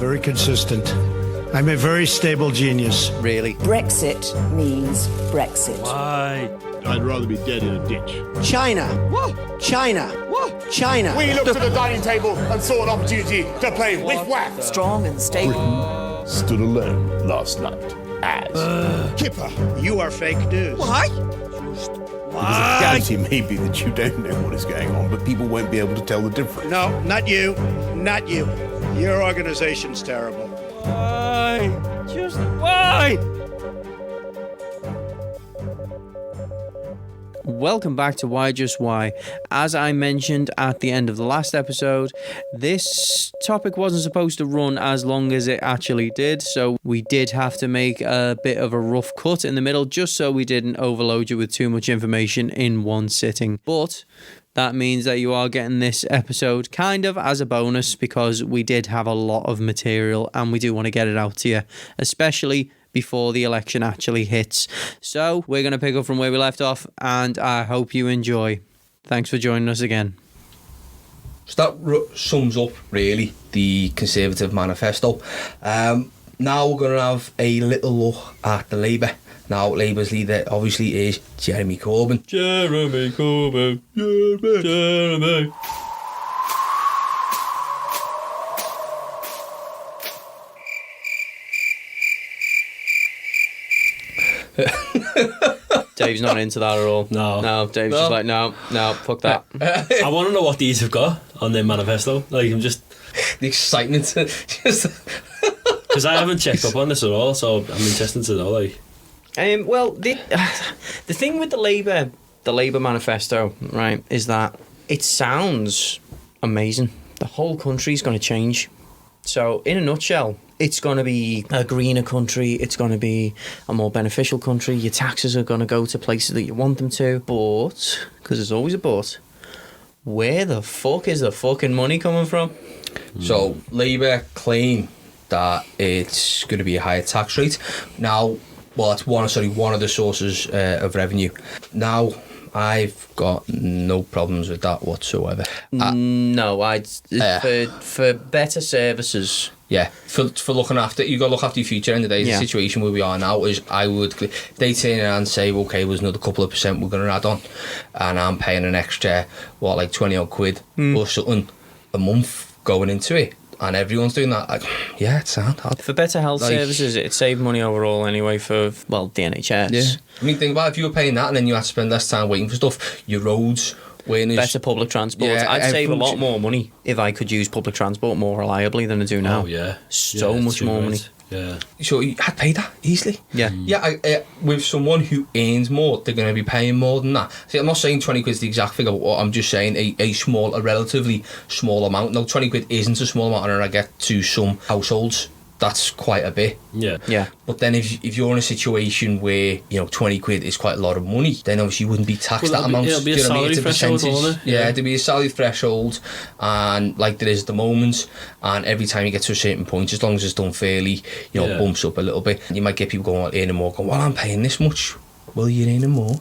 very consistent. I'm a very stable genius. Really? Brexit means Brexit. Why? I'd rather be dead in a ditch. China. What? China. What? China. We looked at the dining table and saw an opportunity to play whiff-waff. Strong and stable. Stood alone last night as Kipper, you are fake news. Why? Because the reality may be that you don't know what is going on, but people won't be able to tell the difference. No, not you. Not you. Your organization's terrible. Why? Just why? Welcome back to Why Just Why. As I mentioned at the end of the last episode, this topic wasn't supposed to run as long as it actually did, so we did have to make a bit of a rough cut in the middle just so we didn't overload you with too much information in one sitting. But that means that you are getting this episode kind of as a bonus because we did have a lot of material and we do want to get it out to you, especially before the election actually hits. So we're going to pick up from where we left off and I hope you enjoy. Thanks for joining us again. So that sums up really the Conservative manifesto. Now we're going to have a little look at the Labour. Now Labour's leader obviously is Jeremy Corbyn. Jeremy Corbyn. Jeremy. Dave's not into that at all. No, Dave's just like, no, fuck that. I want to know what these have got on their manifesto. Like, I'm just... The excitement. Because I haven't checked up on this at all, so I'm interested to know, like... Well, the thing with the Labour manifesto, right, is that it sounds amazing. The whole country's going to change. So, in a nutshell, it's going to be a greener country. It's going to be a more beneficial country. Your taxes are going to go to places that you want them to. But, because there's always a but, where the fuck is the fucking money coming from? So, Labour claim that it's going to be a higher tax rate. Now, well, it's one of the sources of revenue. Now, I've got no problems with that whatsoever. No, for better services. Yeah, for looking after, you got to look after your future. In the day, the situation where we are now is, they turn around and say, okay, there's another couple of percent we're going to add on, and I'm paying an extra, like 20 odd quid or something a month going into it. And everyone's doing that. Like, yeah, it's sound. For better health services, it'd save money overall anyway for, well, the NHS. Yeah. I mean, think about it, if you were paying that and then you had to spend less time waiting for stuff, your roads, better public transport. Yeah, I'd save a lot more money if I could use public transport more reliably than I do now. Oh, yeah. So much more money. Yeah. So I'd pay that easily. Yeah. Yeah, with someone who earns more, they're going to be paying more than that. See, I'm not saying 20 quid's the exact figure, but I'm just saying a relatively small amount. No, 20 quid isn't a small amount, and I get to some households, that's quite a bit. Yeah. But then if you're in a situation where, 20 quid is quite a lot of money, then obviously you wouldn't be taxed that amount. It'll be a salary threshold, won't it? Yeah, there'd be a salary threshold, and like there is at the moment, and every time you get to a certain point, as long as it's done fairly, bumps up a little bit. You might get people going, earning more, going, well, I'm paying this much. Well, you're earning more.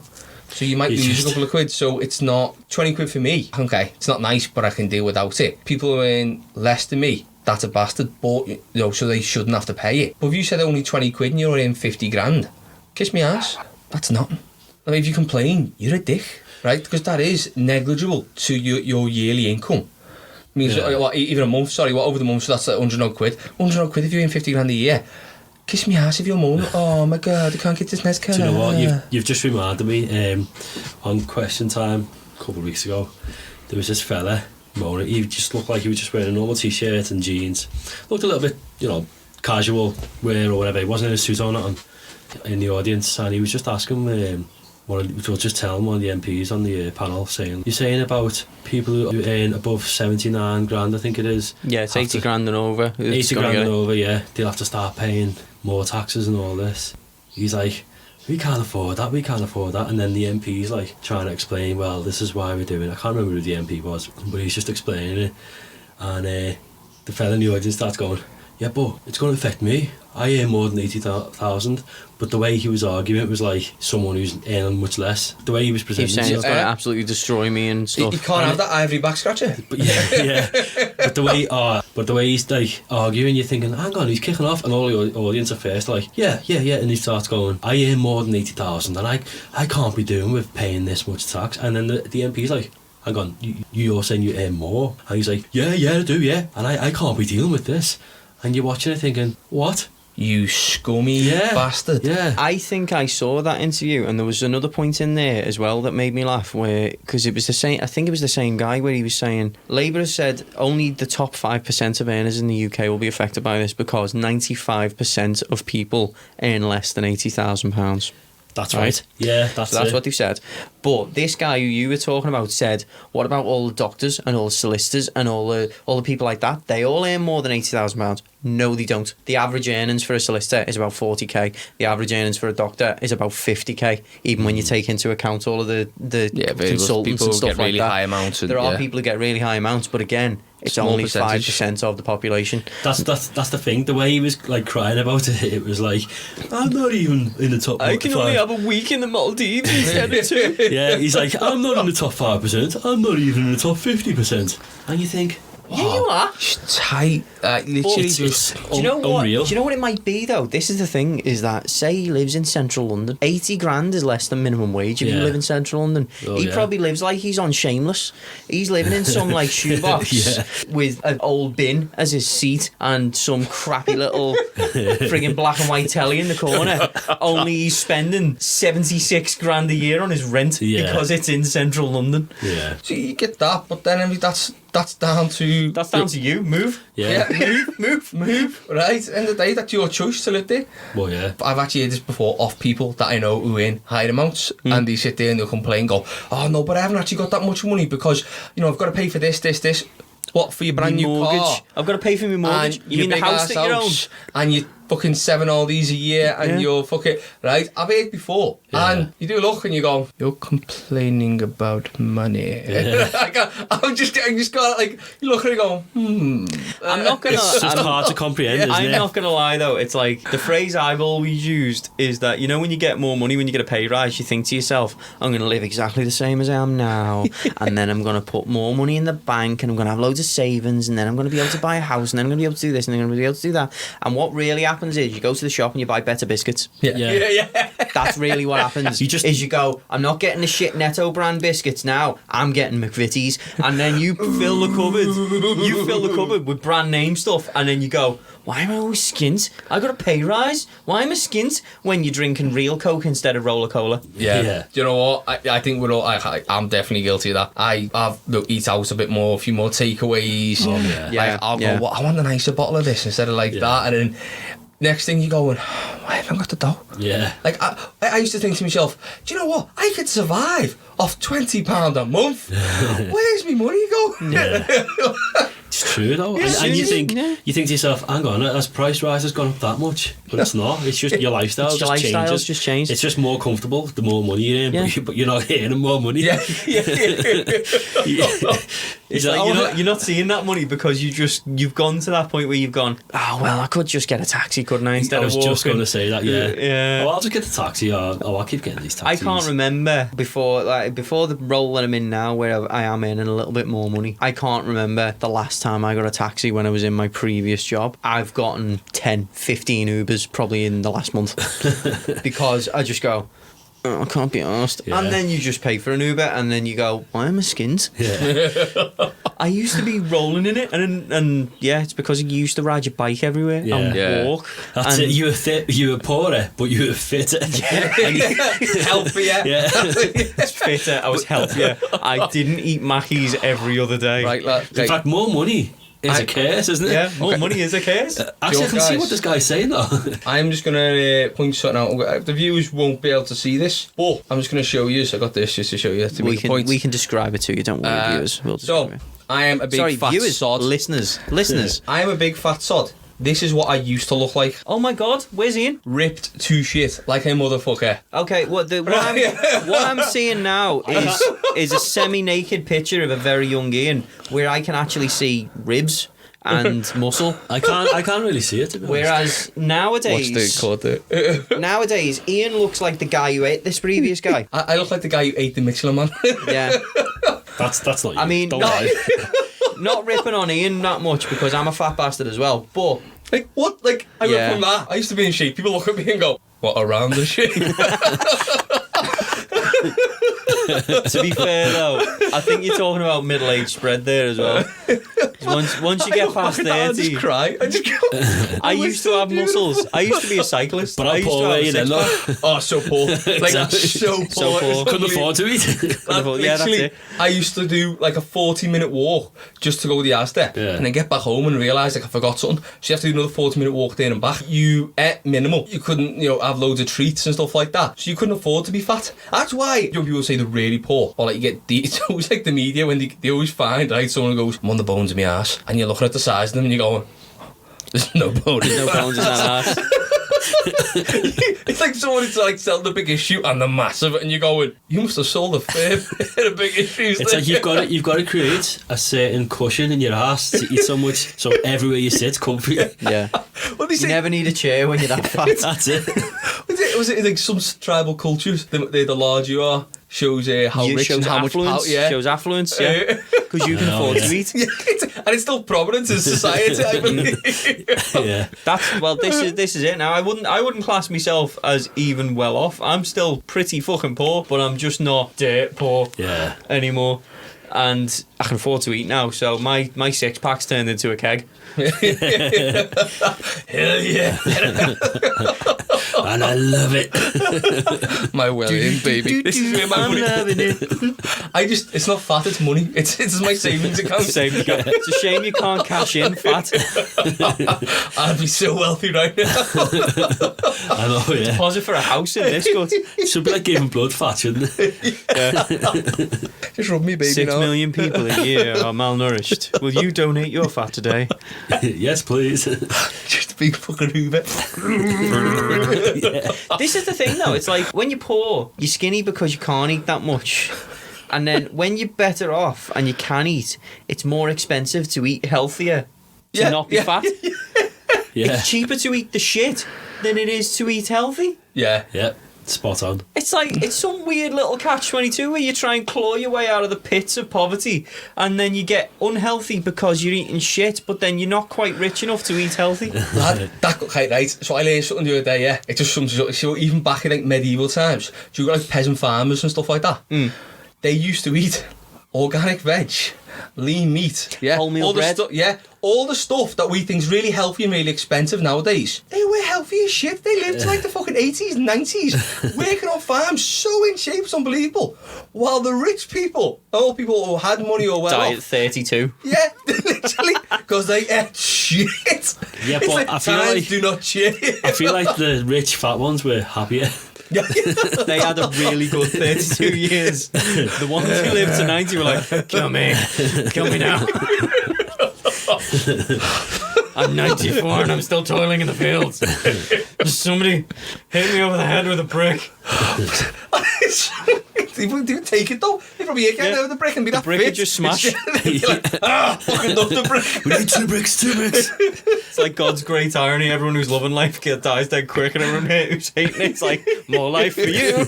So you might lose a couple of quid. So it's not 20 quid for me. Okay, it's not nice, but I can deal without it. People who earn less than me, that's a bastard, but so they shouldn't have to pay it. But if you said only 20 quid and you're in 50 grand, kiss me ass. That's nothing. I mean, if you complain, you're a dick, right? Because that is negligible to your yearly income. I mean, even a month, over the month, so that's like 100 odd quid. 100 odd quid if you're in 50 grand a year. Kiss me ass if you're moaning, oh my god, I can't get this next car. Do you know what? You've just reminded me, on Question Time a couple of weeks ago, there was this fella moaning. He just looked like he was just wearing a normal t-shirt and jeans. Looked a little bit, casual wear or whatever. He wasn't in a suit or nothing in the audience, and he was just asking just telling one of the MPs on the panel, saying, you're saying about people who earn above 79 grand, I think it is. Yeah, it's 80 grand and over. 80 grand and over, yeah. They'll have to start paying more taxes and all this. He's like, we can't afford that. And then the MP's like trying to explain, well, this is why we're doing it. I can't remember who the MP was, but he's just explaining it. And the fella in the audience starts going, yeah, but it's going to affect me. I earn more than 80,000. But the way he was arguing, it was like someone who's earning much less. The way he was He's presenting saying it's himself. going to absolutely destroy me and You stuff. can't have that ivory back scratcher. But yeah. But the way he's like arguing, you're thinking, hang on, he's kicking off, and all the audience at first are like, yeah, and he starts going, I earn more than 80,000, and I can't be doing with paying this much tax. And then the MP's like, hang on, you're saying you earn more? And he's like, yeah, I do, yeah, and I can't be dealing with this. And you're watching it thinking, what? You scummy bastard. Yeah. I think I saw that interview, and there was another point in there as well that made me laugh, where because it was the same. I think it was the same guy where he was saying Labour has said only the top 5% of earners in the UK will be affected by this because 95% of people earn less than £80,000. That's Right. right. Yeah, That's what they've said. But this guy who you were talking about said, what about all the doctors and all the solicitors and all the people like that? They all earn more than £80,000. No, they don't. The average earnings for a solicitor is about 40k. The average earnings for a doctor is about 50k, even when you take into account all of the consultants and stuff get really like that. high amounts. There are people who get really high amounts, but again, it's Small only percentage. 5% of the population. That's the thing. The way he was like crying about it, it was like, I'm not even in the top. have a week in the Maldives instead of 2. Yeah, he's like, I'm not in the top 5%. I'm not even in the top 50%. And you think, Yeah, you are. Tight. Literally just... Do you know what? unreal. Do you know what it might be though? This is the thing: is that say he lives in central London, 80 grand is less than minimum wage if you Yeah. live in central London. Oh, He yeah. probably lives like he's on Shameless. He's living in some like shoebox Yeah. with an old bin as his seat and some crappy little friggin' black and white telly in the corner. Only he's spending 76 grand a year on his rent Yeah. because it's in central London. yeah, So you get that, but then that's down to... That's down to you. Move. yeah, Move. Right, end of the day, that's your choice to live there. well, yeah. I've actually heard this before off people that I know who earn higher amounts, and they sit there and they'll complain, go, oh no, but I haven't actually got that much money because, I've got to pay for this. What, for your brand new mortgage. car? I've got to pay for my mortgage. And You mean the big house ass that you own? house, and you fucking 7 all these a year, and Yeah. you're fucking... Right, I've heard before, Yeah. and you do look and you go, you're complaining about money. I'm just got like, you look and you go, I'm not gonna. It's just hard to comprehend, isn't I'm it? not gonna lie though. It's like the phrase I've always used is that when you get more money, when you get a pay rise, you think to yourself, I'm gonna live exactly the same as I am now, and then I'm gonna put more money in the bank, and I'm gonna have loads of savings, and then I'm gonna be able to buy a house, and then I'm gonna be able to do this, and then I'm gonna be able to do that. And what really happens is you go to the shop and you buy better biscuits. Yeah. That's really what happens. You go, I'm not getting the shit Netto brand biscuits now. I'm getting McVitie's, and then you fill the cupboard. You fill the cupboard with brand name stuff, and then you go, why am I always skint? I got a pay rise. Why am I skint when you're drinking real Coke instead of Roller Cola? Yeah. Yeah. Do you know what? I think we're all... I'm definitely guilty of that. I've eat out a bit more, a few more takeaways. Oh, yeah. Yeah, I'll yeah. go, well, I want a nicer bottle of this instead of like that. And then next thing you're going, why haven't I got the dough? Yeah. Like, I used to think to myself, do you know what? I could survive off £20 a month. Where's my money going? Yeah. It's true though, and you think yeah. you think to yourself, hang on, as price rise has gone up that much, but it's not. It's just your lifestyle It's your just lifestyle's changes. just changed. It's just more comfortable the more money you earn, Yeah. but you're not earning more money. Yeah. It's like you're not seeing that money because you've gone to that point where you've gone, oh well, I could just get a taxi, couldn't I? Instead I was of walking. just going to say that, yeah. Yeah. Oh, I'll just get the taxi, or I'll keep getting these I taxis. can't remember before the role that I'm in now, where I am earning a little bit more money. I can't remember the last time I got a taxi when I was in my previous job. I've gotten 10, 15 Ubers probably in the last month because I just go, oh, I can't be asked. Yeah. And then you just pay for an Uber, and then you go, why am I skint? Yeah. I used to be rolling in it, and yeah, it's because you used to ride your bike everywhere and Yeah. walk. That's and it. You were poorer, but you were fitter. Healthier. Yeah. was fitter, I was healthier. I didn't eat Mackies every other day. Right, like, In fact, more money is a curse, isn't it? Yeah, more money is a case. Actually, I can see guys. what this guy's saying though. I'm just going to point something out. The viewers won't be able to see this, but I'm just going to show you. So I got this just to show you to make a point. We can describe it to you, don't worry, viewers. We'll So, describe it. I am a big Sorry, fat viewers, sod. listeners. I am a big fat sod. This is what I used to look like. Oh my God, where's Ian? Ripped to shit, like a motherfucker. Okay, what I'm seeing now is a semi-naked picture of a very young Ian, where I can actually see ribs and muscle. I can't really see it, to be honest. Whereas nowadays, Ian looks like the guy who ate this previous guy. I look like the guy who ate the Michelin Man. Yeah. That's not you. I mean, Don't lie. not ripping on Ian that much because I'm a fat bastard as well, but Like, what? Like, I Yeah. went from that. I used to be in shape. People look at me and go, what, around the shape? to be fair though, I think you're talking about middle-aged spread there as well. 'Cause once you get past I 30, just cry. I just go, I used to have muscles. I used to be a cyclist. But I how used to poor have were a you then, six-pack. though? oh, so poor. Like, Exactly. so poor. So poor. Couldn't afford to eat. Yeah, that's it. I used to do like a 40-minute walk just to go to the Asda Yeah. and then get back home and realise like I forgot something. So you have to do another 40-minute walk there and back. You ate minimal. You couldn't, have loads of treats and stuff like that. So you couldn't afford to be fat. That's why young people say they're really poor. Or like you get it's always like the media when they always find, right, someone goes, I'm on the bones of my ass. And you're looking at the size of them and you're going, there's no bones. No bones in that ass. It's like someone who's like selling the biggest shoe and the massive, and you're going, you must have sold a fair bit of bigger shoes. It's like you've got to create a certain cushion in your ass to eat so much, so everywhere you sit, comfy. Yeah. What do you You say? never need a chair when you're that fat. That's it. Was it like some tribal cultures? The larger you are, shows how You rich shows and how much affluence. power. Yeah. Shows affluence. Yeah. Because you can I know, afford yeah. to eat. Yeah, and it's still prominent in society, I believe. Yeah. This is it now. I wouldn't class myself as even well off. I'm still pretty fucking poor, but I'm just not dirt poor Yeah. anymore. And I can afford to eat now, so my 6-pack's turned into a keg. Hell yeah. And I love it. My well-in, baby. This is where my I'm money... loving it. It's not fat, it's money. It's my savings account. It's a shame you can't cash in fat. I'd be so wealthy right now. I know, yeah. Deposit for a house in this gut. Should be like giving blood fat, shouldn't it? Just rub me, baby, 6 now. million people a year are malnourished. Will you donate your fat today? Yes, please. Just a big fucking Hoover. This is the thing though, it's like when you're poor, you're skinny because you can't eat that much. And then when you're better off and you can eat, it's more expensive to eat healthier to not be fat. Yeah. It's cheaper to eat the shit than it is to eat healthy. Yeah. Yeah. Spot on. It's like, it's some weird little catch-22 where you try and claw your way out of the pits of poverty and then you get unhealthy because you're eating shit, but then you're not quite rich enough to eat healthy. Okay, right. So I learned something the other day, yeah. It's just something, so even back in like medieval times, do you got like peasant farmers and stuff like that? They used to eat organic veg, lean meat, yeah, Wholemeal all the bread. all the stuff that we think is really healthy and really expensive nowadays. They were healthy as shit. They lived to like the fucking 80s and 90s, working on farms, so in shape, it's unbelievable. While the rich people, all people who had money or well Diet off, 32. yeah, literally, because they ate shit. Yeah, It's but like I feel times like- do not change. I feel like the rich fat ones were happier. They had a really good 32 years. The ones who lived to 90 were like, kill me now. I'm 94 and I'm still toiling in the fields. Just somebody hit me over the head with a brick. People do take it though. They probably get out of the brick and be that brick fit. would just smash. You're like, fucking love the brick. We need 2 bricks, 2 bricks. It's like God's great irony. Everyone who's loving life dies dead quick, and everyone who's hating it's like, more life for you.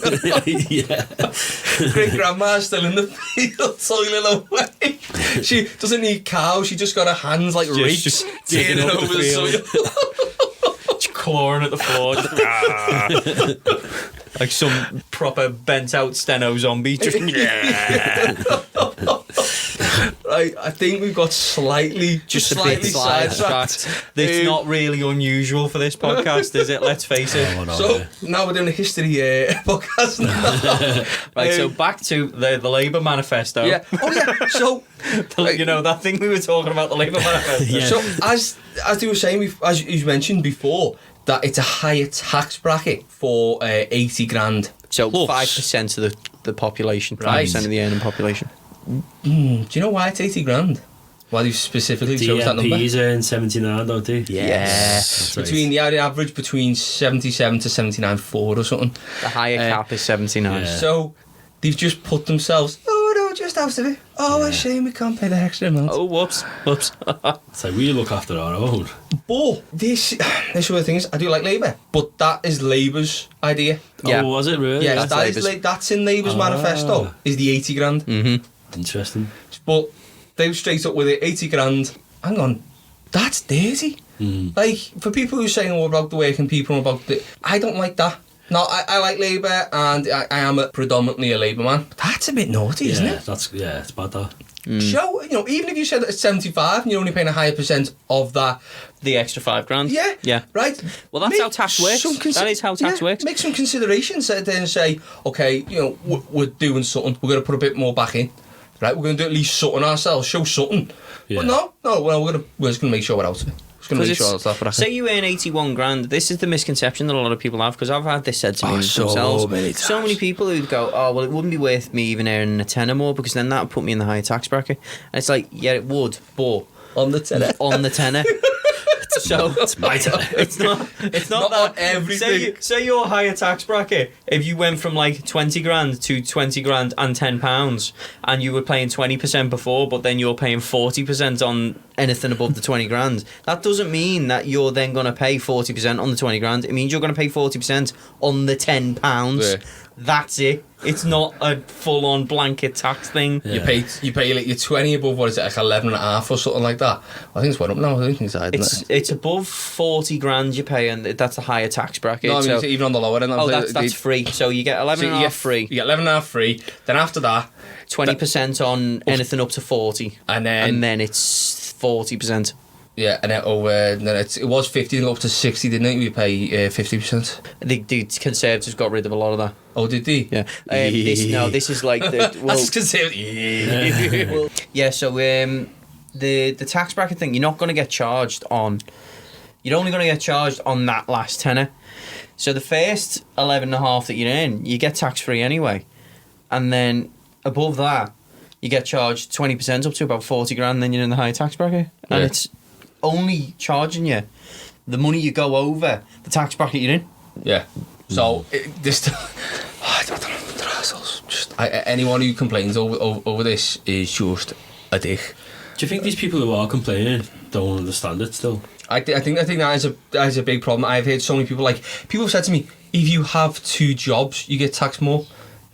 Yeah. Great grandma's still in the field toiling away. She doesn't need cows. She just got her hands like rakes, just digging digging up over the the soil. Just clawing at the floor. Like some proper bent out steno zombie. Just Right, I think we've got slightly a bit sidetracked. It's not really unusual for this podcast, is it? Let's face it. Oh, no, So yeah. now we're doing a history podcast now. Right, so back to the Labour manifesto. Yeah. Oh yeah. So You know, that thing we were talking about, the Labour manifesto. Yeah. So as you were saying, as you mentioned before, that it's a higher tax bracket for 80 grand. So Plus. 5% of the population, 5% Right. of the earning population. Do you know why it's 80 grand? Why you specifically chose that number? DMPs earn 79, don't they? Yes. Between the average between 77 to 79.4 or something. The higher cap is 79. Yeah. So they've just put themselves. Oh, just out of it. Oh, a shame we can't pay the extra amount. Oh, whoops. So we look after our own. But this is one of the things, I do like Labour, but that is Labour's idea. Yeah. Oh, was it really? Yeah, that's in Labour's manifesto, is the 80 grand. Interesting. But they were straight up with it, 80 grand. Hang on, that's dirty. Like, for people who are saying all about the working people and about the... I don't like that. No, I like Labour, and I am predominantly a Labour man. But that's a bit naughty, isn't it? It's bad that. So, even if you said that it's 75 and you're only paying a higher percent of that... The extra $5,000. Yeah. Right. Well, that's how tax works. That is how tax works. Make some considerations and say, okay, we're doing something. We're going to put a bit more back in. Right, we're going to do at least something ourselves, show something. Yeah. But we're just going to make sure we're out of it. Just going to make sure that's that bracket. Say you earn 81 grand. This is the misconception that a lot of people have, because I've had this said to me so themselves. many times. So many people who go, oh, well, it wouldn't be worth me even earning a tenner more, because then that would put me in the higher tax bracket. And it's like, yeah, it would, but On the tenner. on the tenner. So It's my turn. it's not Not that on everything. Say your higher tax bracket, if you went from like 20 grand to 20 grand and £10, and you were paying 20% before, but then you're paying 40% on anything above the 20 grand, that doesn't mean that you're then going to pay 40% on the 20 grand. It means you're going to pay 40% on the £10. Yeah. That's it. It's not a full-on blanket tax thing. You pay like your 20 above, what is it, like 11 and a half or something like that. I think it's went up now, I think inside. It's above 40 grand you pay, and that's a higher tax bracket. No, I mean, so, even on the lower end. that's free. So you get 11 and a half free. You get 11 and a half free. Then after that, 20% on anything up to 40, and then it's 40%. yeah, and then it was 50 and up to 60, didn't it? We pay 50%. The Conservatives got rid of a lot of that. Oh, did they? Yeah. This is like the That's conservative. yeah. So the tax bracket thing, you're not going to get charged on. You're only going to get charged on that last tenner. So the first 11 and a half that you earn, you get tax free anyway, and then above that, you get charged 20% up to about 40 grand. Then you're in the higher tax bracket, and Yeah. it's only charging you the money you go over the tax bracket you're in. Yeah. So I don't know. They're assholes. Anyone who complains over this is just a dick. Do you think these people who are complaining don't understand it still? I think that is a big problem. I've heard so many people have said to me, if you have 2 jobs, you get taxed more.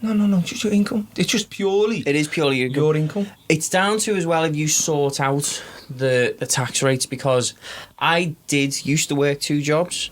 No, just your income. It's just purely It is purely your income. It's down to as well if you sort out the tax rates, because I used to work 2 jobs,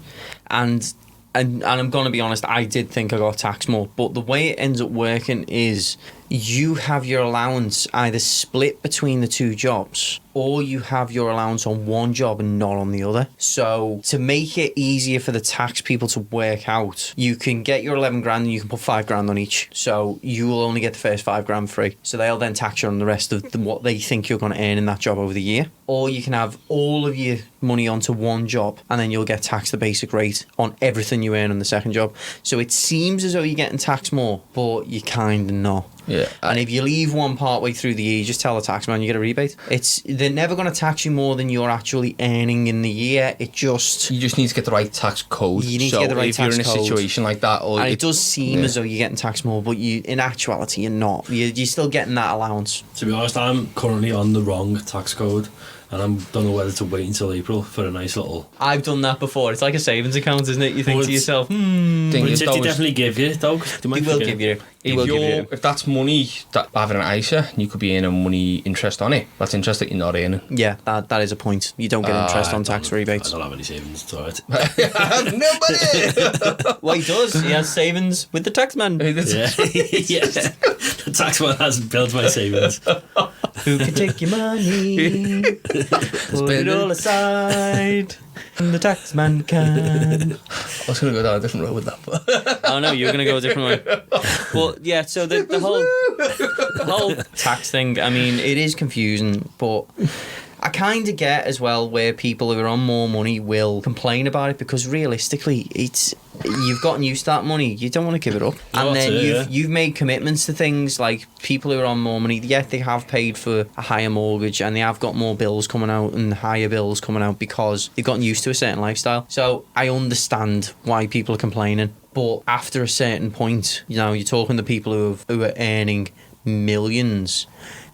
and I'm gonna be honest, I did think I got taxed more, but the way it ends up working is you have your allowance either split between the 2 jobs, or you have your allowance on one job and not on the other. So to make it easier for the tax people to work out, you can get your 11 grand and you can put 5 grand on each. So you will only get the first 5 grand free. So they'll then tax you on the rest of what they think you're going to earn in that job over the year. Or you can have all of your money onto one job, and then you'll get taxed the basic rate on everything you earn on the second job. So it seems as though you're getting taxed more, but you kind of not. Yeah. And if you leave one part way through the year, you just tell the taxman you get a rebate. They're never going to tax you more than you're actually earning in the year. You just need to get the right tax code. You need to get the right tax code. If you're in a situation like that, and it does seem as though you're getting taxed more, but in actuality you're not. You're still getting that allowance. To be honest, I'm currently on the wrong tax code, and I don't know whether to wait until April for a nice little... I've done that before. It's like a savings account, isn't it? You think to yourself, But they definitely give you, though. They will give you. If that's money that having an ISA, you could be earning money interest on it. That's interest that you're not earning. Yeah, that is a point. You don't get interest on tax rebates. I don't have any savings, it's alright. Nobody. Well, he does. He has savings with the taxman. Yeah. The taxman hasn't built my savings. Who can take your money, put it all aside, and the taxman can. I was going to go down a different road with that. Oh no, you were going to go a different way. Well, yeah, so the whole tax thing, I mean, it is confusing, but I kind of get as well where people who are on more money will complain about it, because realistically, you've gotten used to that money, you don't want to give it up. And then you've made commitments to things like people who are on more money, yet they have paid for a higher mortgage and they have got more bills coming out and higher bills coming out because they've gotten used to a certain lifestyle. So I understand why people are complaining, but after a certain point, you're talking to people who are earning millions,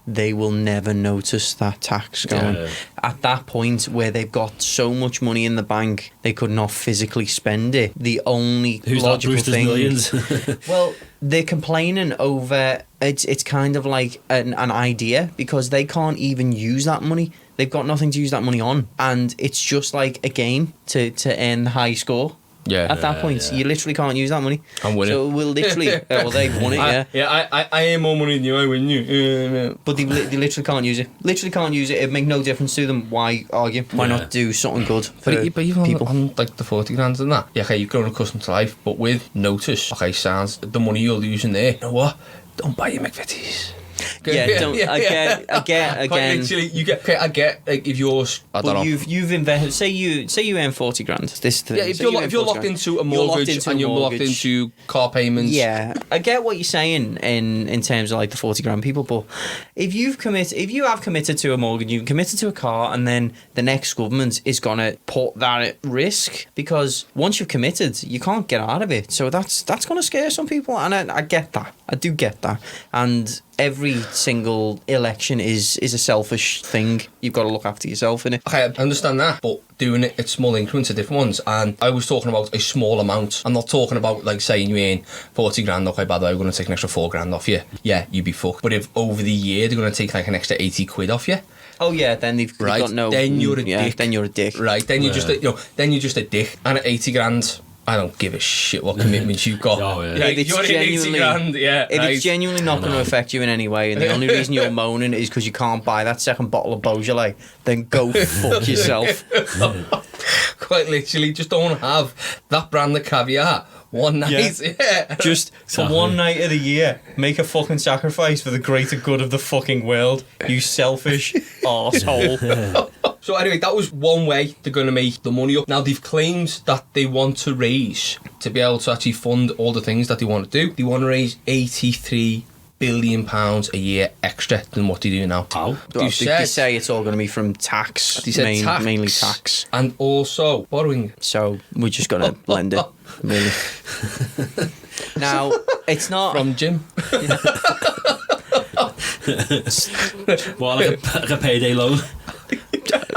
they will never notice that tax going. Yeah. At that point where they've got so much money in the bank, they could not physically spend it. The only Who's that logical Brewster's thing... Millions? Well, they're complaining over... It's kind of like an idea, because they can't even use that money. They've got nothing to use that money on. And it's just like a game to earn the high score. Yeah. At that point, you literally can't use that money. I'm winning. So we'll literally... well, they've won it, yeah. I earn more money than you, I win you. But they literally can't use it. Literally can't use it. It'd make no difference to them. Why argue? Why not do something good for But even people? on like the 40 grand and that, yeah, okay, you've grown accustomed to life, but with notice, okay, sounds the money you're losing there, you know what? Don't buy your McVitie's. Yeah, don't. I get Quite again. literally, you get. Okay, I get. Like, if yours, I don't But know. you've invested. Say you earn 40 grand. This thing. Yeah, if Say you're, you earn if you're 40 locked grand. into a You're locked mortgage into and a you're locked mortgage. into car payments, Yeah, I get what you're saying in terms of like the 40 grand people, but if you have committed to a mortgage, you've committed to a car, and then the next government is gonna put that at risk, because once you've committed, you can't get out of it. So that's gonna scare some people, and I get that. I do get that, and every single election is a selfish thing. You've got to look after yourself in it. okay, I understand that, but doing it at small increments are different ones. And I was talking about a small amount. I'm not talking about like saying you earn 40 grand. Okay, by the way, we're going to take an extra 4 grand off you. Yeah, you'd be fucked. But if over the year they're going to take like an extra 80 quid off you, Oh yeah, then they've right? got no. Then you're a dick. Then you're a dick. Right? Then you're just then you're just a dick. And at 80 grand. I don't give a shit what commitments you've got. Oh, yeah. Like, If it's you're in 80 genuinely- grand, yeah. If right. it's genuinely not going to affect you in any way, and the only reason you're moaning is because you can't buy that second bottle of Beaujolais, then go fuck yourself. Quite literally, just don't have that brand of caviar one night. Yeah. Just for Exactly. one night of the year, make a fucking sacrifice for the greater good of the fucking world. You selfish arsehole. So anyway, that was one way they're going to make the money up. Now they've claimed that they want to raise, to be able to actually fund all the things that they want to do, they want to raise £83 billion a year extra than what they do now. How? They say it's all going to be from tax, They said tax. mainly tax. And also borrowing. So we just got to blend it, really. Now, it's not... From Jim. Well, like a payday loan.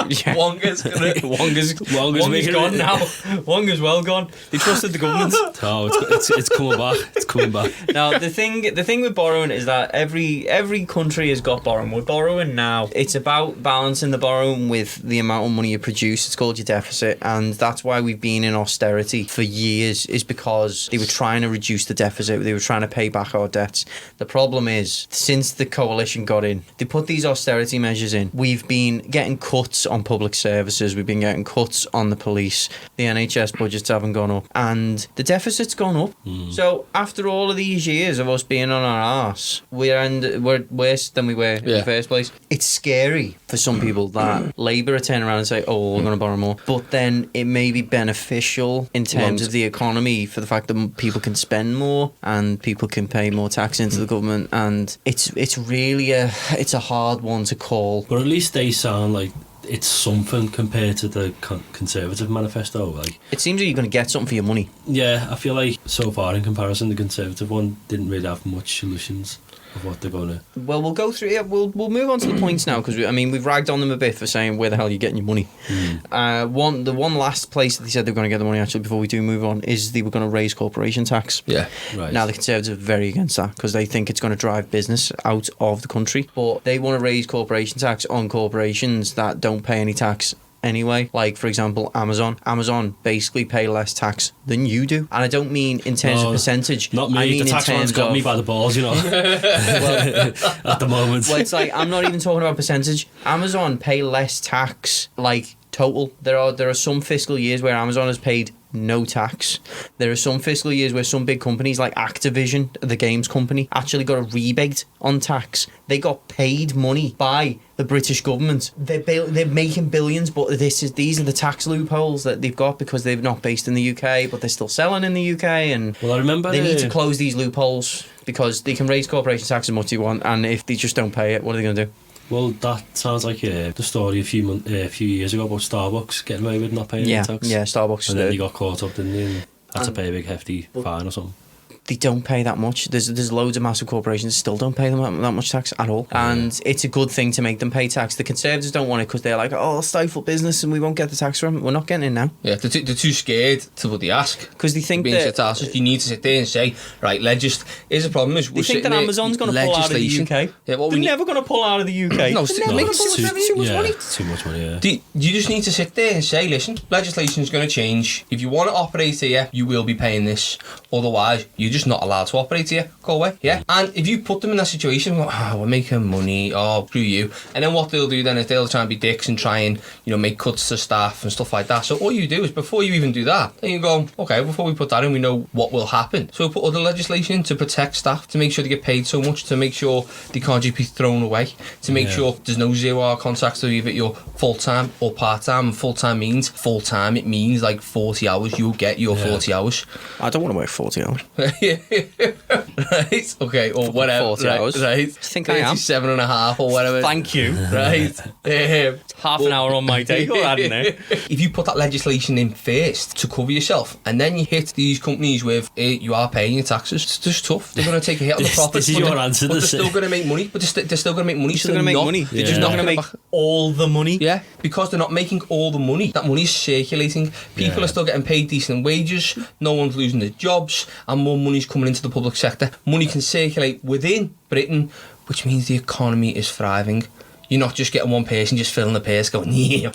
Yeah. Wonga's gonna. Wonga's making gone it. now. Wonga's well gone. They trusted the government. Oh, it's coming back. It's coming back. Now the thing with borrowing is that every country has got borrowing. We're borrowing now. It's about balancing the borrowing with the amount of money you produce. It's called your deficit, and that's why we've been in austerity for years. Is because they were trying to reduce the deficit. They were trying to pay back our debts. The problem is, since the coalition got in, they put these austerity measures in. We've been getting cuts on public services. We've been getting cuts on the police. The NHS budgets haven't gone up, and the deficit's gone up. So after all of these years of us being on our arse, we're worse than we were in the first place. It's scary for some people that Labour are turning around and say, "Oh, we're going to borrow more," but then it may be beneficial in terms of the economy for the fact that people can spend more and people can pay more tax into the government, and it's really a hard one to call. But at least they sound like it's something compared to the Conservative manifesto. Like, It seems like you're going to get something for your money. yeah, I feel like so far in comparison, the Conservative one didn't really have much solutions of what they're gonna. Well, we'll go through it. We'll move on to the points now, because we've ragged on them a bit for saying where the hell are you getting your money. The one last place that they said they were going to get the money, actually, before we do move on, is they were going to raise corporation tax. Yeah. Right. Now the Conservatives are very against that because they think it's going to drive business out of the country. But they want to raise corporation tax on corporations that don't pay any tax anyway. Like, for example, Amazon. Amazon basically pay less tax than you do. And I don't mean in terms of percentage. Not me. I mean The tax in man's terms got of, me by the balls, you know. At the moment. Well, it's like, I'm not even talking about percentage. Amazon pay less tax, like, total. There are some fiscal years where Amazon has paid no tax. There are some fiscal years where some big companies like Activision, the games company, actually got a rebate on tax. They got paid money by the British government. They're making billions, but these are the tax loopholes that they've got because they're not based in the UK, but they're still selling in the UK, and Well, I remember they need to close these loopholes because they can raise corporation tax as much as they want, and if they just don't pay it, what are they going to do? Well, that sounds like the story a few years ago about Starbucks getting away with not paying Yeah, tax. yeah, Starbucks. And then they got caught up, didn't they? And had to pay a big hefty fine or something. they don't pay that much. There's loads of massive corporations that still don't pay them that much tax at all. And it's a good thing to make them pay tax. The Conservatives don't want it because they're like, oh, it'll stifle business and we won't get the tax from it. We're not getting it now. Yeah, they're too scared to put the ask. Because they think being that... set you need to sit there and say, right, here's the problem is... They think that Amazon's going to pull out of the UK. Yeah, they're never going to pull out of the UK. No, they're never going to pull too much money. Too much money, yeah. You just need to sit there and say, listen, legislation is going to change. If you want to operate here, you will be paying this. Otherwise, you're just not allowed to operate here. Go away, yeah? And if you put them in that situation, we're making money, screw you. And then what they'll do then is they'll try and be dicks and try and, make cuts to staff and stuff like that. So all you do is, before you even do that, then you go, okay, before we put that in, we know what will happen. So we'll put other legislation to protect staff, to make sure they get paid so much, to make sure they can't just be thrown away, to make sure there's no 0-hour contracts, so either you're full-time or part-time. And full-time means full-time. It means like 40 hours. You'll get your 40 hours. I don't want to work 40 hours. Right? Okay, or whatever. 40 hours. Right. I think I am. 37 and a half or whatever. Thank you. Right. Half an hour on my day. Go ahead, there. If you put that legislation in first to cover yourself, and then you hit these companies with, you are paying your taxes, it's just tough. They're going to take a hit on the profits. This is your answer. But they're still going to make money. But they're still going to make money. They're still going to make money. They're just not going to make all the money. Yeah, because they're not making all the money. That money is circulating. People are still getting paid decent wages. No one's losing their jobs, and more money's coming into the public sector. Money can circulate within Britain, which means the economy is thriving. You're not just getting one person just filling the purse going, yeah.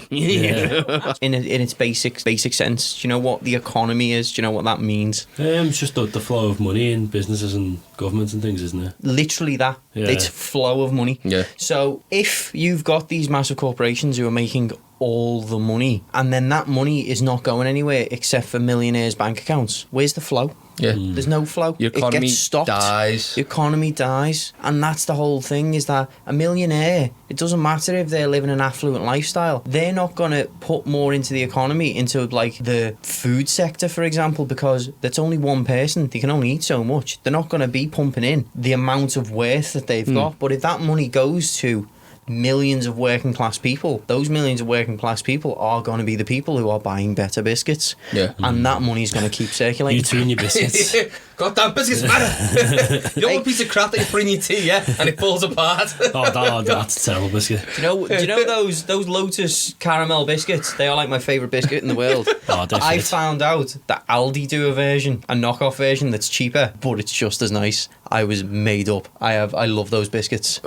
In its basic sense, do you know what the economy is? Do you know what that means? It's just the flow of money in businesses and governments and things, isn't it? Literally that. Yeah. It's flow of money. Yeah. So if you've got these massive corporations who are making all the money, and then that money is not going anywhere except for millionaires' bank accounts, where's the flow? Yeah. There's no flow. Your economy it gets stopped. dies. The economy dies. And that's the whole thing, is that a millionaire, it doesn't matter if they're living an affluent lifestyle, they're not going to put more into the economy, into like the food sector, for example, because that's only one person. They can only eat so much. They're not going to be pumping in the amount of worth that they've got. But if that money goes to millions of working class people, those millions of working class people are going to be the people who are buying better biscuits. Yeah. And that money's going to keep circulating. You two and your biscuits. Goddamn biscuits matter. You don't want a piece of crap that you put in your tea, yeah, and it falls apart. That's a terrible biscuit. Do you know those Lotus caramel biscuits? They are like my favourite biscuit in the world. I found out that Aldi do a version, a knockoff version that's cheaper, but it's just as nice. I was made up. I love those biscuits.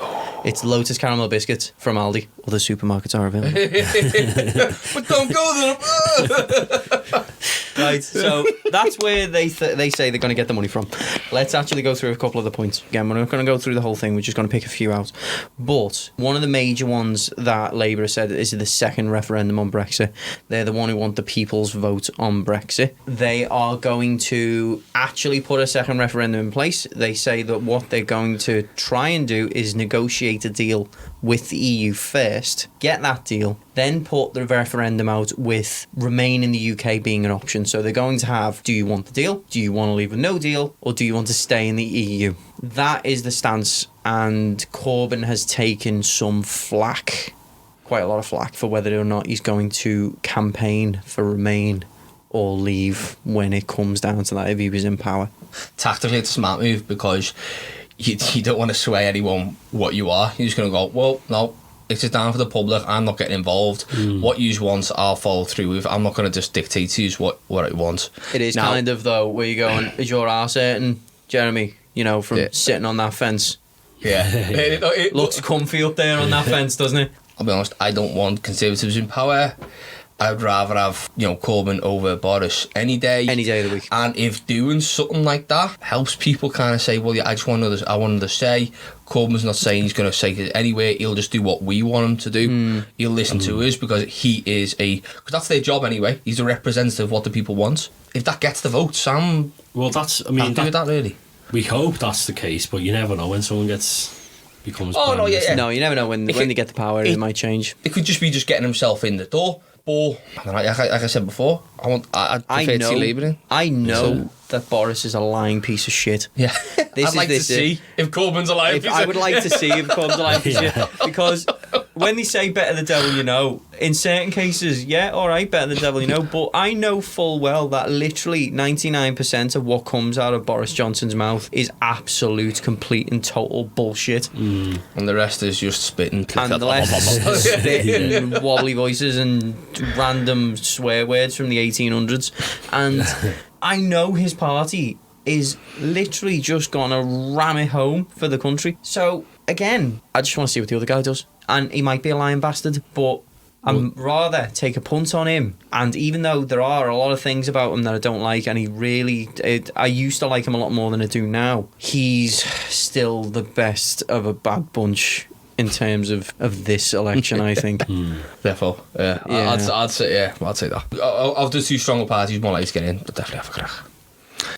It's Lotus caramel biscuits from Aldi. Other supermarkets are available. But don't go there. Right, so that's where they say they're going to get the money from. Let's actually go through a couple of the points. Again, we're not going to go through the whole thing, we're just going to pick a few out. But one of the major ones that Labour has said is the second referendum on Brexit. They're the one who want the people's vote on Brexit. They are going to actually put a second referendum in place. They say that what they're going to try and do is negotiate a deal with the EU first, get that deal, then put the referendum out with remain in the UK being an option. So they're going to have, do you want the deal? Do you want to leave with no deal? Or do you want to stay in the EU? That is the stance, and Corbyn has taken some flack, quite a lot of flack, for whether or not he's going to campaign for remain or leave when it comes down to that, if he was in power. Tactically, it's a smart move, because you don't want to sway anyone what you are. You're just going to go, well, no, it's just down for the public. I'm not getting involved. What you want, I'll follow through with. I'm not going to just dictate to you what I want. It is now, kind of, though, where you're going, is your arse hurting, Jeremy? From sitting on that fence. Yeah. It looks comfy up there on that fence, doesn't it? I'll be honest, I don't want Conservatives in power. I'd rather have, Corbyn over Boris any day. Any day of the week. And if doing something like that helps people kind of say, well, yeah, I want to say, Corbyn's not saying he's going to say it anywhere, he'll just do what we want him to do. He'll listen to us, because he is because that's their job anyway. He's a representative of what the people want. If that gets the votes, I'm happy with that, really. We hope that's the case, but you never know when someone becomes Oh, no, yeah. No, you never know when they get the power, it might change. It could just be getting himself in the door. But like I said before, I'd prefer to see Labour in. I know that Boris is a lying piece of shit. Yeah. I'd like to see if Corbyn's a lying piece of shit. I would like to see if Corbyn's a lying piece of shit. Because when they say better the devil you know, in certain cases, yeah, all right, better the devil you know, but I know full well that literally 99% of what comes out of Boris Johnson's mouth is absolute, complete and total bullshit. And the rest is just spitting. And the rest is spitting wobbly voices and random swear words from the 1800s. And I know his party is literally just gonna ram it home for the country. So again, I just want to see what the other guy does. And he might be a lying bastard, but I'd rather take a punt on him. And even though there are a lot of things about him that I don't like, and I used to like him a lot more than I do now, he's still the best of a bad bunch in terms of this election, I think. Therefore, yeah. I'd say that. Of the two stronger parties, more likely to get in, but definitely have a crack.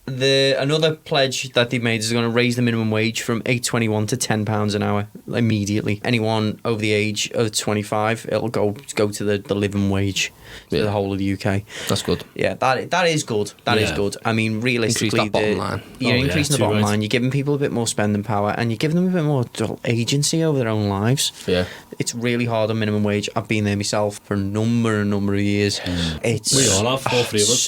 Another pledge that they made is going to raise the minimum wage from £8.21 to £10 an hour immediately. Anyone over the age of 25, it'll go to the living wage for the whole of the UK. That's good. Yeah, that is good. That is good. I mean, realistically, Increase that bottom line. You're increasing the bottom line. You're giving people a bit more spending power, and you're giving them a bit more agency over their own lives. Yeah. It's really hard on minimum wage. I've been there myself for a number of years. It's We all have, all three of us.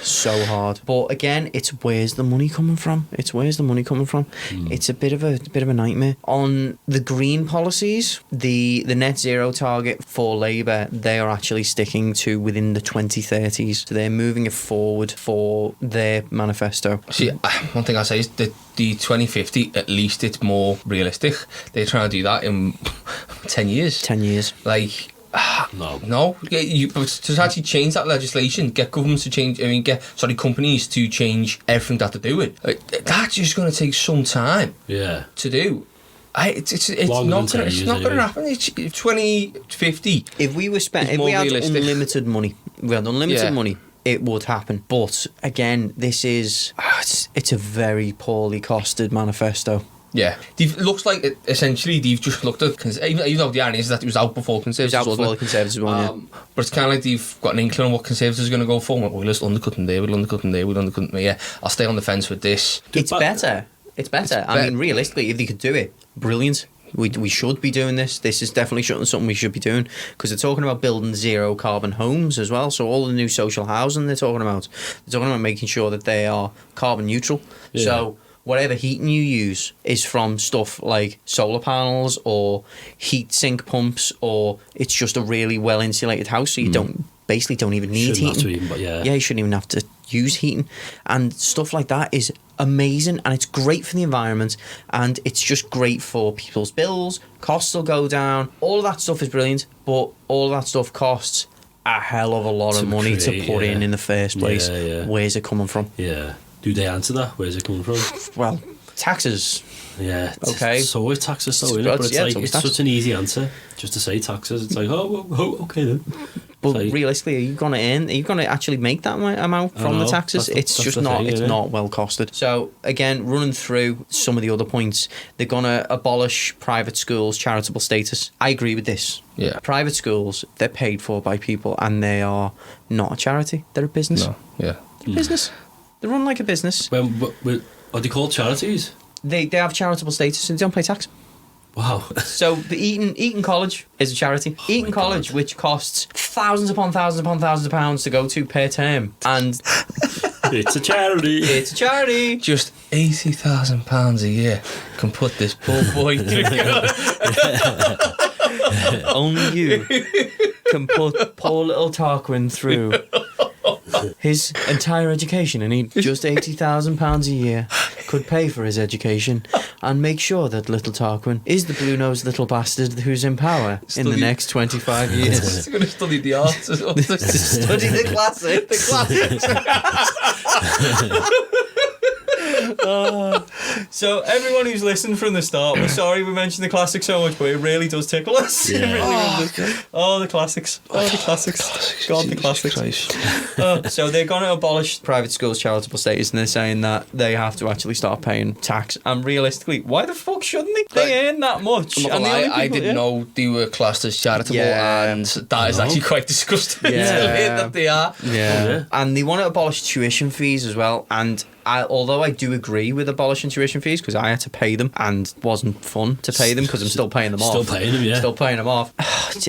so hard. But again, it's where's the money coming from? It's a bit of a nightmare. On the green policies, the net zero target for Labour, they are actually sticking to within the 2030s. So they're moving it forward for their manifesto. See, one thing I say is that the 2050, at least it's more realistic. They're trying to do that in 10 years. 10 years. Like, No. But to actually change that legislation, get governments to change, companies to change everything that they're doing, that's just going to take some time to do. It's not going to happen. It's 2050. If we had unlimited money, it would happen. But again, this is it's a very poorly costed manifesto. Yeah, it looks like essentially they've just looked at, even though the irony is that it was out before Conservatives. It was out before the Conservatives one, but it's kind of like they've got an inkling on what Conservatives are going to go for. We'll just undercutting there, we'll undercutting there, we'll undercutting there. Yeah, I'll stay on the fence with this. It's better. I mean, realistically, if they could do it, brilliant. We should be doing this. This is definitely something we should be doing, because they're talking about building zero carbon homes as well. So all the new social housing they're talking about making sure that they are carbon neutral. Yeah. So whatever heating you use is from stuff like solar panels or heat sink pumps, or it's just a really well insulated house, so you don't even need heating. You shouldn't even have to use heating, and stuff like that is amazing, and it's great for the environment, and it's just great for people's bills. Costs will go down. All of that stuff is brilliant, but all of that stuff costs a hell of a lot of money to put in the first place. Where's it coming from? Do they answer that? Where's it coming from? Well, taxes. Yeah. Okay. It's always taxes, though, isn't it? But it's such an easy answer just to say taxes. It's like, okay then. But realistically, are you going to actually make that amount from the taxes? It's just not. It's not well costed. So again, running through some of the other points, they're going to abolish private schools' charitable status. I agree with this. Yeah. Private schools, they're paid for by people, and they are not a charity. They're a business. No. Yeah. They're a business. They run like a business. Are they called charities? They have charitable status and they don't pay tax. Wow. So the Eton College is a charity. Eton College, which costs thousands upon thousands upon thousands of pounds to go to per term, and it's a charity. It's a charity. Just £80,000 a year can put this poor boy through. Only you can put poor little Tarquin through his entire education, and he just £80,000 a year could pay for his education and make sure that little Tarquin is the blue-nosed little bastard who's in power in the next 25 years. He's going to study the arts as well. Study the classics. So everyone who's listened from the start, we're sorry we mentioned the classics so much, but it really does tickle us. Yeah. It really does. The classics. The classics. God, the classics. So they're going to abolish private schools' charitable status, and they're saying that they have to actually start paying tax. And realistically, why the fuck shouldn't they? They earn that much. I didn't know they were classed as charitable, and that is actually quite disgusting. Yeah. That they are. Yeah. And they want to abolish tuition fees as well, and although I do agree with abolishing tuition fees because I had to pay them and it wasn't fun to pay them because I'm still paying them off. Still paying them, yeah. Still paying them off.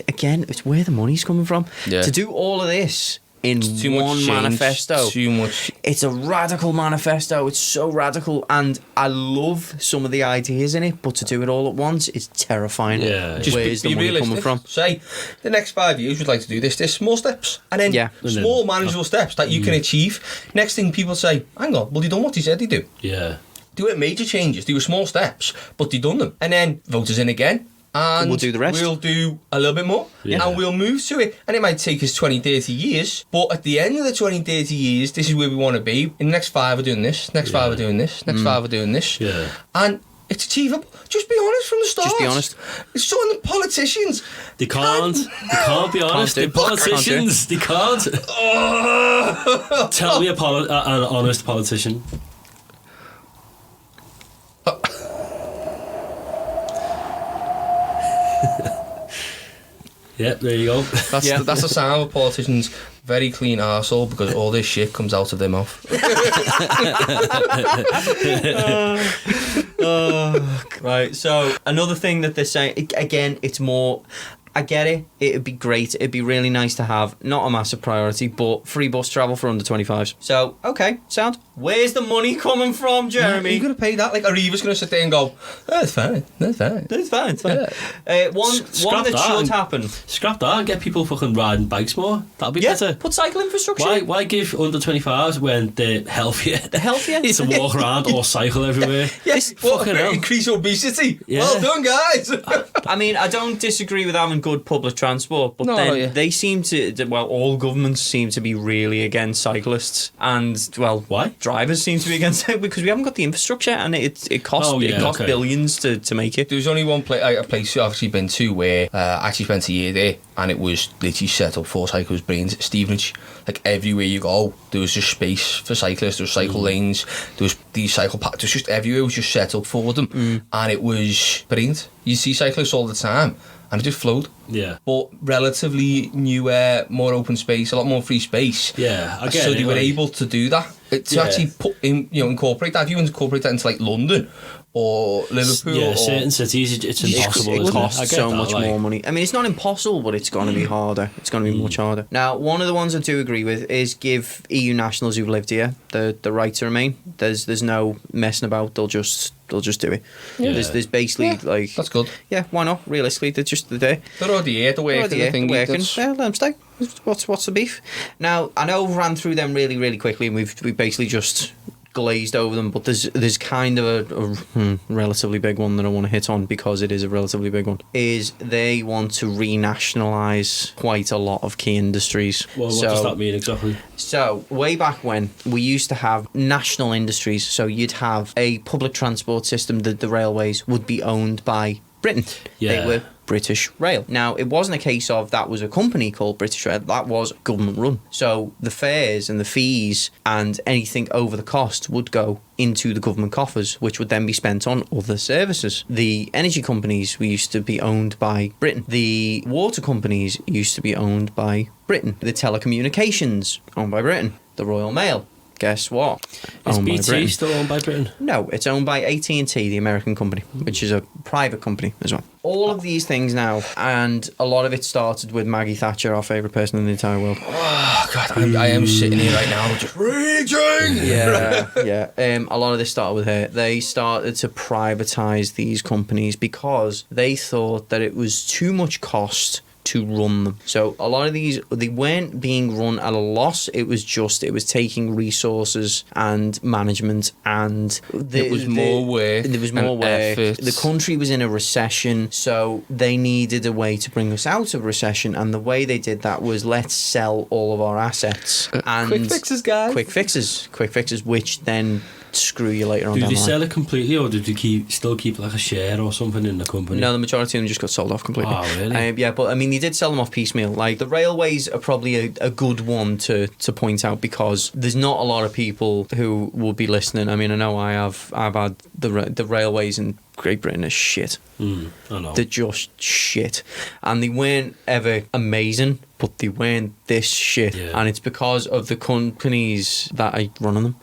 Again, it's where the money's coming from. Yeah. To do all of this in Too much one change, manifesto. Too much. It's a radical manifesto. It's so radical, and I love some of the ideas in it. But to do it all at once is terrifying. Yeah. Just Where's the money coming from? Say, the next 5 years we'd like to do this. There's small steps, and then Yeah. small manageable steps that you can achieve. Next thing people say, hang on, well, they done what he said they do. Yeah. Do it major changes. Do small steps, but they done them. And then voters in again. And we'll do the rest. We'll do a little bit more. Yeah. And we'll move to it. And it might take us 20, 30 years. But at the end of the 20, 30 years, this is where we want to be. In the next 5 we're doing this. Next 5 we're doing this. Next 5 we're doing this. Yeah. And it's achievable. Just be honest from the start. Just be honest. It's so the politicians. They can't be honest. Can't The do. politicians, they can't. Tell me an honest politician. Yep, there you go. That's that's the sign of a politician's very clean arsehole because all this shit comes out of their mouth. Right, so another thing that they're saying, again, it's more, I get it, it'd be great, it'd be really nice to have, not a massive priority, but free bus travel for under 25s. So, okay, sound. Where's the money coming from, Jeremy? You're going to pay that? Like, Arriva's going to sit there and go, that's fine, that's fine. It's fine, it's fine. One Scrap that that should and- happen. Scrap that and get people fucking riding bikes more. That'll be Yeah, better. put cycle infrastructure. Why give under 25s when they're healthier? The healthier. to walk around or cycle everywhere. Yes, fucking hell. increase obesity. Yeah. Well done, guys. I mean, I don't disagree with having good public transport, but No, then yeah. they seem to, well, all governments seem to be really against cyclists, and, well, Why? drivers seem to be against it because we haven't got the infrastructure, and it costs Okay. billions to make it. There was only one a place I've actually been to where I actually spent a year there and it was literally set up for cyclists' brains. Stevenage, like everywhere you go, there was just space for cyclists, there was cycle lanes, there was these cycle paths, there was just everywhere was just set up for them and it was brilliant. You see cyclists all the time and it just flowed. Yeah. But relatively newer, more open space, a lot more free space. Yeah, I get so it, they were like- able to do that. To Yeah. actually put in, incorporate that. If you incorporate that into like London or Liverpool, Yeah, or certain cities, it's impossible. It isn't costs I get so that, much like- more money. I mean, it's not impossible, but it's going to be harder. It's going to be much harder. Now, one of the ones I do agree with is give EU nationals who've lived here the right to remain. There's no messing about. They'll just do it. Yeah. There's basically like that's good. yeah, why not? Realistically, they're just there. They're already here, they're working, Already, I think. working. that's- Yeah, let them stay. What's the beef? Now, I know I've ran through them really, really quickly, and we've basically just glazed over them, but there's kind of a relatively big one that I want to hit on because it is a relatively big one. Is they want to renationalise quite a lot of key industries. Well, what does that mean exactly? So, way back when, we used to have national industries. So, you'd have a public transport system that the railways would be owned by Britain. Yeah. They were British Rail. Now, it wasn't a case of that was a company called British Rail, that was government run. So, the fares and the fees and anything over the cost would go into the government coffers, which would then be spent on other services. The energy companies used to be owned by Britain. The water companies used to be owned by Britain. The telecommunications, owned by Britain. The Royal Mail. Guess what? Is Owned by BT Britain. still owned by Britain? No, it's owned by AT&T, the American company, which is a private company as well. All of these things now, and a lot of it started with Maggie Thatcher, our favourite person in the entire world. Oh, God, I am sitting here right now just raging. Yeah. A lot of this started with her. They started to privatise these companies because they thought that it was too much cost to run them. So a lot of these, they weren't being run at a loss. It was taking resources and management, and It was more work There was more and work. effort. The country was in a recession, so they needed a way to bring us out of recession, and the way they did that was let's sell all of our assets and quick fixes, guys. Quick fixes, which then screw you later on Did down they the line. sell it completely, or did they still keep like a share or something in the company? No, the majority of them just got sold off completely. Oh, really? Yeah, but I mean, they did sell them off piecemeal. Like, the railways are probably a good one to point out because there's not a lot of people who will be listening. I mean, I know I've had the railways in Great Britain are shit. I know. They're just shit. And they weren't ever amazing, but they weren't this shit. Yeah. And it's because of the companies that are running them.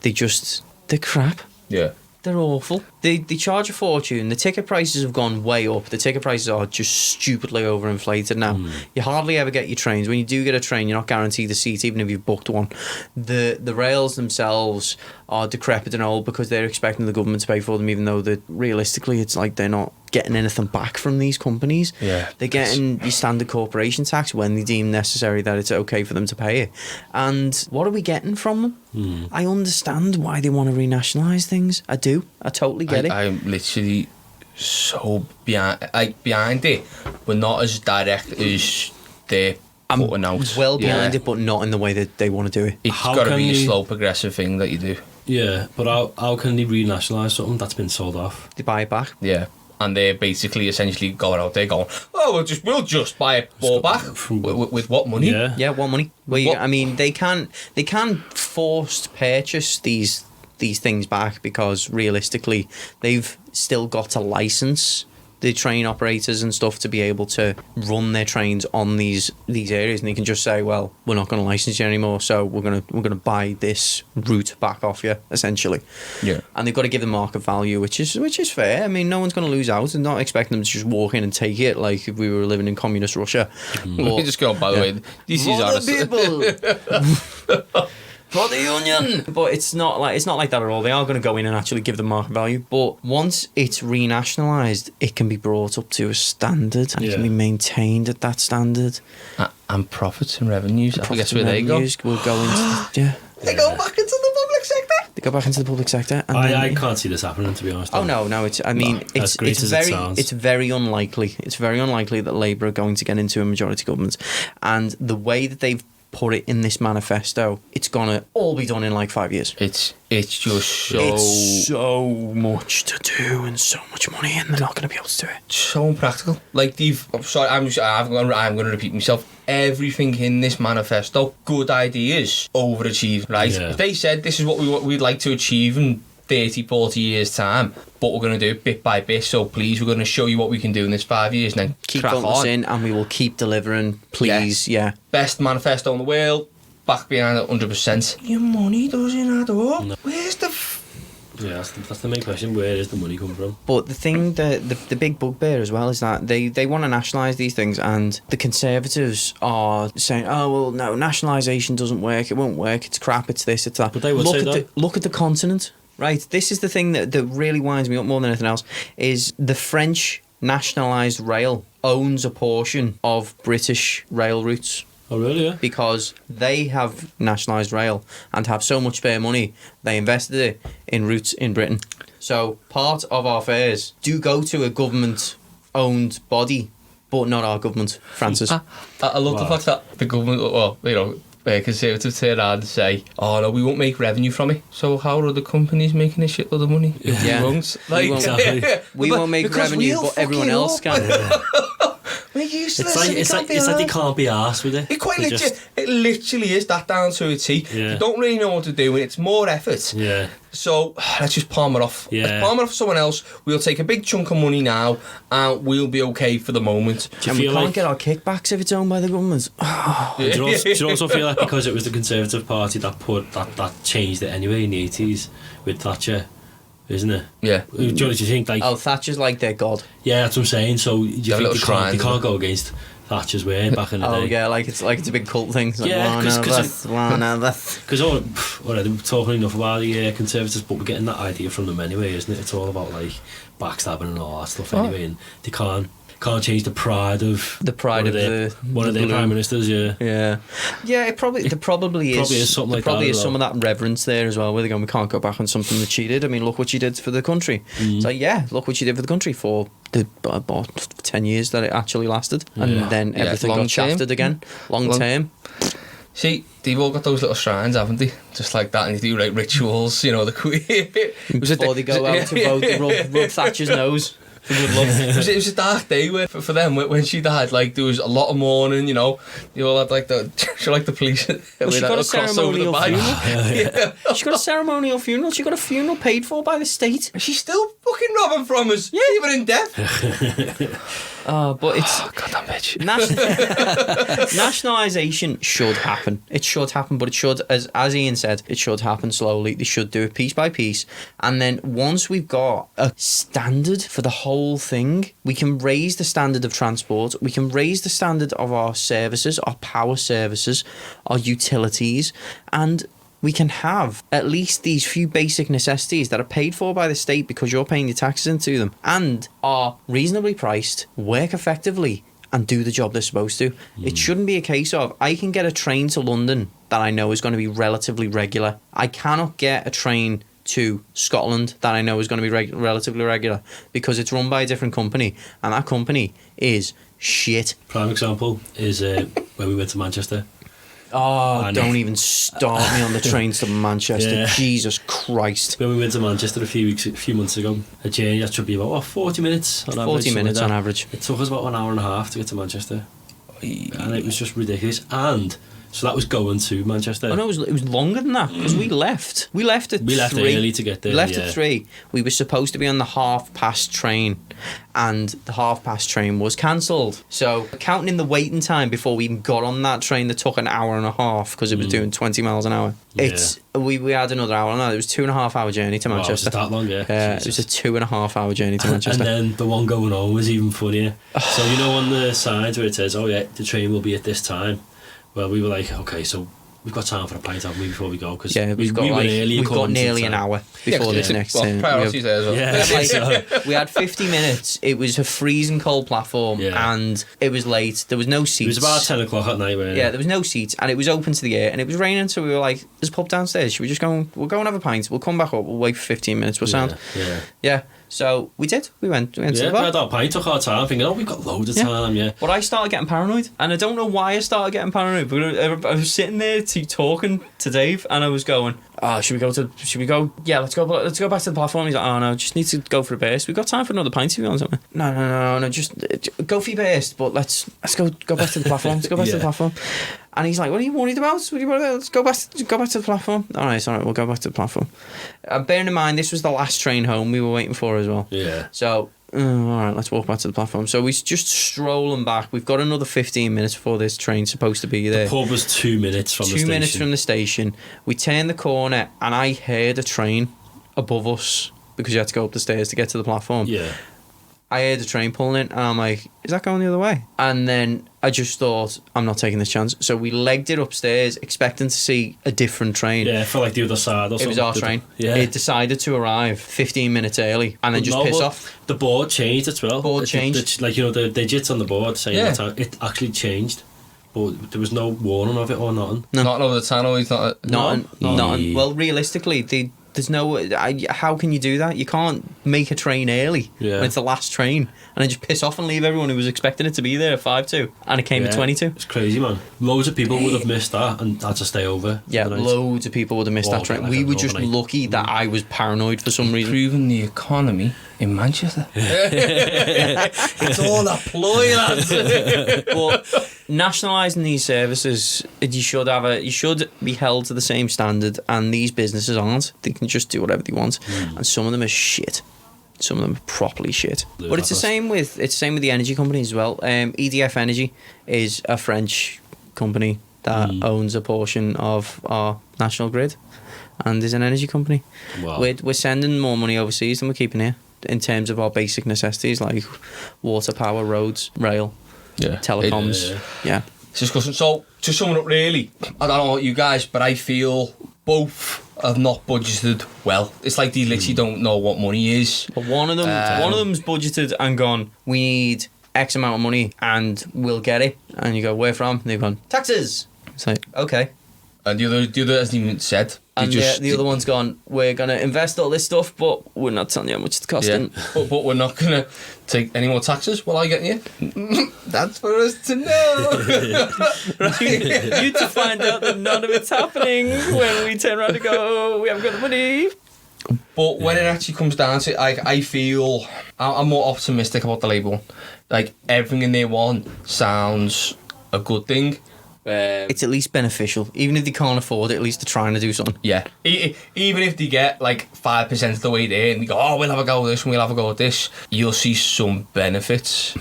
They're crap. Yeah. They're awful. They charge a fortune. The ticket prices have gone way up. The ticket prices are just stupidly overinflated now. You hardly ever get your trains. When you do get a train, you're not guaranteed a seat, even if you've booked one. The rails themselves are decrepit and old because they're expecting the government to pay for them, even though that realistically it's like they're not getting anything back from these companies. Yeah. They're getting your standard corporation tax when they deem necessary that it's okay for them to pay it. And what are we getting from them? I understand why they want to renationalise things. I do. I totally get it. I'm literally so behind it, but not as direct as they're putting out. Well behind it, but not in the way that they want to do it. It's How got to can be a you- slow, progressive thing that you do. Yeah, but how can they renationalise something that's been sold off? They buy it back. Yeah. And they're basically essentially going out there going, oh, we'll just buy it all back. With what money? Yeah. Yeah, what money? What- I mean, they can forced purchase these things back because realistically, they've still got to license the train operators and stuff to be able to run their trains on these areas, and they can just say, well, we're not going to license you anymore, so we're gonna buy this route back off you, essentially. Yeah. And they've got to give the market value, which is fair. I mean, no one's going to lose out, and not expecting them to just walk in and take it like if we were living in communist Russia. Let me just go, by the way, this is For honest. the people. For the union. But it's not like that at all. They are going to go in and actually give the market value. But once it's renationalised, it can be brought up to a standard and it can be maintained at that standard. And profits and revenues, I guess where they go. Will go into They go back into the public sector. They go back into the public sector. And I can't see this happening, to be honest. Oh no! It's as great as it sounds. It's very unlikely. It's very unlikely that Labour are going to get into a majority government, and the way that they've put it in this manifesto, it's gonna all be done in like 5 years. It's just so It's so much to do and so much money, and they're not going to be able to do it. so impractical. Like I'm sorry, I'm going to repeat myself. Everything in this manifesto, good ideas, overachieved. Right? Yeah. If they said this is what we'd like to achieve in 30, 40 years time, but we're going to do it bit by bit. So please, we're going to show you what we can do in this 5 years, and then Keep crack filling us on. in, and we will keep delivering. Please, yeah. Best manifesto in the world. Back behind it 100%. Your money doesn't add up. No. Where's the... Yeah, that's the main question. Where is the money coming from? But the thing, the big bugbear as well is that they want to nationalise these things, and the Conservatives are saying, oh, well, no, nationalisation doesn't work, it won't work, it's crap, it's this, it's that. But they would say that. Look at the continent, right? This is the thing that really winds me up more than anything else, is the French nationalised rail owns a portion of British rail routes. Oh, really? Yeah. Because they have nationalised rail and have so much spare money, they invested it in routes in Britain. So part of our fares do go to a government-owned body, but not our government, Francis. I love the fact that the government, well, you know, Conservatives turn around and say, oh no, we won't make revenue from it. So how are other companies making a shitload of money? Yeah. We won't. We won't. Exactly. We won't make Because revenue, we'll but everyone fuck it else up. can. We're useless. It's like they can't be arsed with it. It quite They legit. just- It literally is that down to a T. Yeah. You don't really know what to do, and it's more effort. Yeah. So let's just palm it off. Yeah. Let's palm it off to someone else. We'll take a big chunk of money now, and we'll be okay for the moment. Do And you we feel can't like? get our kickbacks if it's owned by the government. Do you also feel like because it was the Conservative Party that changed it anyway in the 80s with Thatcher, isn't it? Yeah. Do you think like? Oh, Thatcher's like their god. Yeah, that's what I'm saying. So you Have a think little shrine, they can't isn't go against Thatcher's way back in the Oh day? yeah, like it's a big cult thing. It's like, Yeah, one 'cause- of 'cause us, one of us. Because already we're talking enough about the Conservatives, but we're getting that idea from them anyway, isn't it? It's all about like backstabbing and all that stuff anyway, and they can't change the pride of The pride one of one of the their blue. prime ministers. Yeah, Yeah, there probably is. probably is something there like probably that is as some of that reverence there as well. Where they're going, we can't go back on something that she did. I mean, look what she did for the country. So yeah, look what she did for the country for the about 10 years that it actually lasted, and Yeah. then Yeah, everything long got shafted term. again. Long Long- term. See, they've all got those little shrines, haven't they? Just like that, and they do like rituals, you know, the Queen. Before they go out to vote, rub Thatcher's nose for good luck. It was a dark day for them when she died. Like there was a lot of mourning, you know. You all had like the police. Well, she got a ceremonial funeral. Yeah. She got a ceremonial funeral. She got a funeral paid for by the state. She's still fucking robbing from us, even in death. But it's Goddamn bitch. nationalisation should happen. It should happen, but it should, as Ian said, it should happen slowly. They should do it piece by piece, and then once we've got a standard for the whole thing, we can raise the standard of transport. We can raise the standard of our services, our power services, our utilities, and we can have at least these few basic necessities that are paid for by the state because you're paying your taxes into them and are reasonably priced, work effectively, and do the job they're supposed to. It shouldn't be a case of, I can get a train to London that I know is going to be relatively regular. I cannot get a train to Scotland that I know is going to be relatively regular because it's run by a different company, and that company is shit. Prime example is when we went to Manchester. Oh, don't even start me on the trains to Manchester. Yeah. Jesus Christ. When we went to Manchester a few months ago, a journey that should be about 40 minutes on average. 40 minutes on average. It took us about an hour and a half to get to Manchester, and it was just ridiculous. And so that was going to Manchester. Oh no, it was longer than that because we left. We left at 3. We left early to get there. We left yeah. at 3. We were supposed to be on the 1:30 train, and the 1:30 train was cancelled. So counting in the waiting time before we even got on that train that took an hour and a half because it was doing 20 miles an hour. It's we had another hour. No, it was 2.5 hour journey to Manchester. Wow, was it that long? Yeah. Yeah, it was a 2.5 hour journey to Manchester. And then the one going home was even funnier. So you know on the signs where it says, "Oh yeah, the train will be at this time." Well, we were like, okay, so we've got time for a pint, haven't we, before we go? Because we've got nearly an hour before this next train. Priorities there as well. Yeah, We had 50 minutes. It was a freezing cold platform, and it was late. There was no seats. It was about 10 o'clock at night, wasn't it? Yeah, there was no seats, and it was open to the air, and it was raining. So we were like, "There's a pub downstairs. Should we just go? We'll go and have a pint. We'll come back up. We'll wait for 15 minutes. We'll sound." Yeah. So we did. We went to the we bar. had our pint, took our time, thinking, we've got loads of time, But I started getting paranoid, and I don't know why I started getting paranoid. But I was sitting there talking to Dave, and I was going, should we go? Yeah, let's go back to the platform. He's like, oh no, just need to go for a burst. We've got time for another pint if you want something. No, just go for your burst, but let's go back to the platform. Let's go back to the platform. And he's like, what are you worried about? What are you worried about? Let's go back to the platform. All right, we'll go back to the platform. Bearing in mind, this was the last train home we were waiting for as well. Yeah. So, all right, let's walk back to the platform. So we're just strolling back. We've got another 15 minutes before this train's supposed to be there. The pub was 2 minutes from the station. 2 minutes from the station. We turned the corner, and I heard a train above us because you had to go up the stairs to get to the platform. Yeah. I heard a train pulling in, and I'm like, is that going the other way? And then I just thought, I'm not taking this chance. So we legged it upstairs, expecting to see a different train. Yeah, for like the other side or something. It was our train. Yeah. It decided to arrive 15 minutes early and then just piss off. The board changed as well. Board changed. The digits on the board saying what time, it actually changed. But there was no warning of it or nothing. No. Not over the tunnel. He's not. Not. Well, realistically, there's no. How can you do that? You can't make a train early when it's the last train and then just piss off and leave everyone who was expecting it to be there at 5:02, and it came at 22. It's crazy, man. Loads of people would have missed that and had to stay over. Yeah, loads of people would have missed that train. like We were just lucky that I was paranoid for some reason. Improving the economy in Manchester. It's all a ploy, lads. But nationalising these services, you should be held to the same standard, and these businesses aren't. They can just do whatever they want, and some of them are shit. Some of them are properly shit. But it's the same with the energy companies as well. EDF Energy is a French company that owns a portion of our national grid, and is an energy company. Wow. We're sending more money overseas than we're keeping here in terms of our basic necessities like water, power, roads, rail, telecoms. It's disgusting. So, to sum it up, really, I don't know about you guys, but I feel both have not budgeted well. It's like they literally don't know what money is. But one of them's budgeted and gone, we need X amount of money and we'll get it. And you go, where from? And they've gone, taxes. It's like, okay. And the other hasn't even said. And the other one's gone, we're going to invest all this stuff, but we're not telling you how much it's costing. Yeah. But we're not going to take any more taxes. Well, I get you. That's for us to know. Right? You to find out that none of it's happening when we turn around and go, we haven't got the money. But when it actually comes down to it, I feel I'm more optimistic about the Labour one. Like, everything in there one sounds a good thing. It's at least beneficial. Even if they can't afford it, at least they're trying to do something. Yeah. Even if they get like 5% of the way there and they go, oh, we'll have a go at this and we'll have a go at this, you'll see some benefits.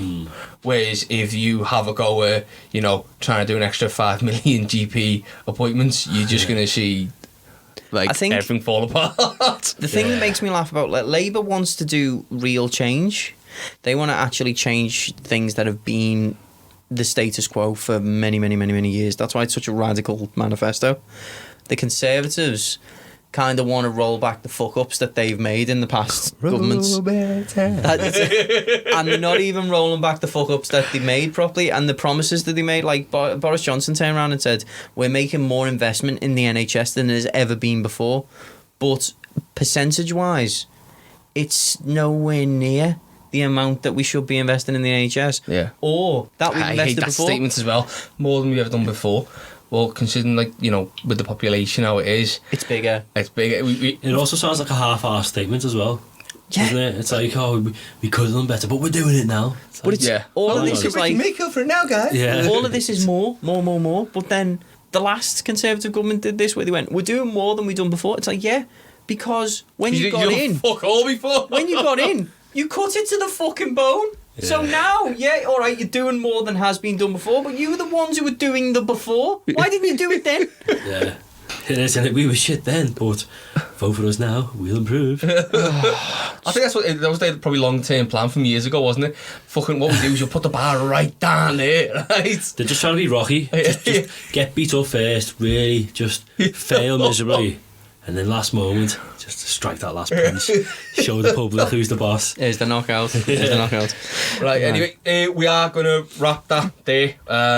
Whereas if you have a go at, you know, trying to do an extra 5 million GP appointments, you're just going to see like I think everything fall apart. the thing that makes me laugh about, like, Labour wants to do real change. They want to actually change things that have been the status quo for many, many, many, many years. That's why it's such a radical manifesto. The Conservatives kind of want to roll back the fuck-ups that they've made in the past governments. And they're not even rolling back the fuck-ups that they made properly, and the promises that they made. Like Boris Johnson turned around and said, we're making more investment in the NHS than there's ever been before. But percentage-wise, it's nowhere near the amount that we should be investing in the NHS. Yeah. Or that we've I hate invested that before. statement as well. More than we've ever done before. Well, considering, like, you know, with the population how it is, It's bigger. it's big. It also sounds like a half-assed statement as well. Yeah. Doesn't it? It's like, oh, we could have done better, but we're doing it now. It's But like, it's Yeah. all of Oh, this no. is like Make up for it now, guys. yeah. all of this is more. But then the last Conservative government did this where they went, we're doing more than we've done before. It's like, yeah, because when you got in, fuck all before. when you got in, you cut it to the fucking bone. So now, yeah, all right, you're doing more than has been done before, but you were the ones who were doing the before. Why didn't you do it then? Yeah. It is, and we were shit then, but vote for us now, we'll improve. I think that was their probably long-term plan from years ago, wasn't it? Fucking what we do is you put the bar right down there, right? They're just trying to be Rocky. Just get beat up first, really, just fail miserably. And then last moment, just strike that last punch. Show the public who's the boss. Here's the knockout. Here's the knockout. Right, anyway, we are going to wrap that there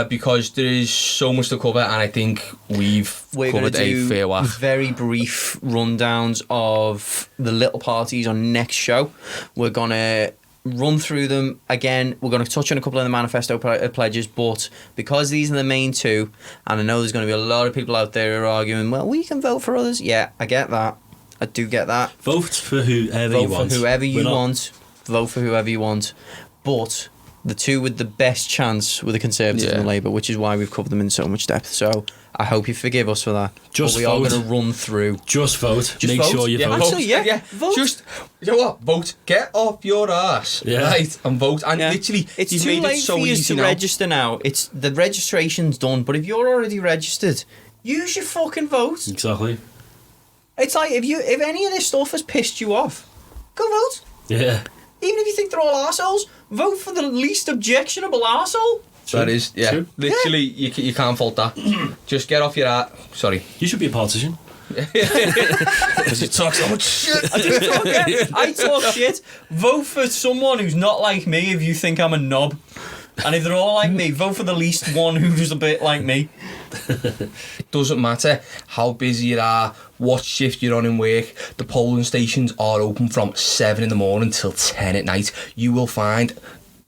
because there is so much to cover, and I think we're We're going covered to a do fair whack. very brief rundowns of the little parties on next show. We're going to run through them again. We're going to touch on a couple of the manifesto pledges, but because these are the main two, and I know there's going to be a lot of people out there who are arguing, well, we can vote for others. Yeah, I get that. I do get that. Vote for whoever you Vote want. for whoever you We're not- want. Vote for whoever you want. But the two with the best chance were the Conservatives and the Labour, which is why we've covered them in so much depth. So I hope you forgive us for that. Just but we are vote. going to run through. Just vote. Just Make vote. sure you Yeah, vote. vote. Actually, yeah, vote. Just, you know what? Vote. Get off your ass, Yeah. right, and vote. And Yeah. literally, It's you've too made late it so for you easy to now. register now. It's the registration's done, but if you're already registered, use your fucking vote. Exactly. It's like if any of this stuff has pissed you off, go vote. Yeah. Even if you think they're all arseholes, vote for the least objectionable arsehole. That is, yeah. True. Literally, you can't fault that. Just get off your ass. Sorry. You should be a politician. Because you talk so much shit. I talk shit. Vote for someone who's not like me if you think I'm a knob. And if they're all like me, vote for the least one who's a bit like me. It doesn't matter how busy you are, what shift you're on in work. The polling stations are open from 7 in the morning till 10 at night. You will find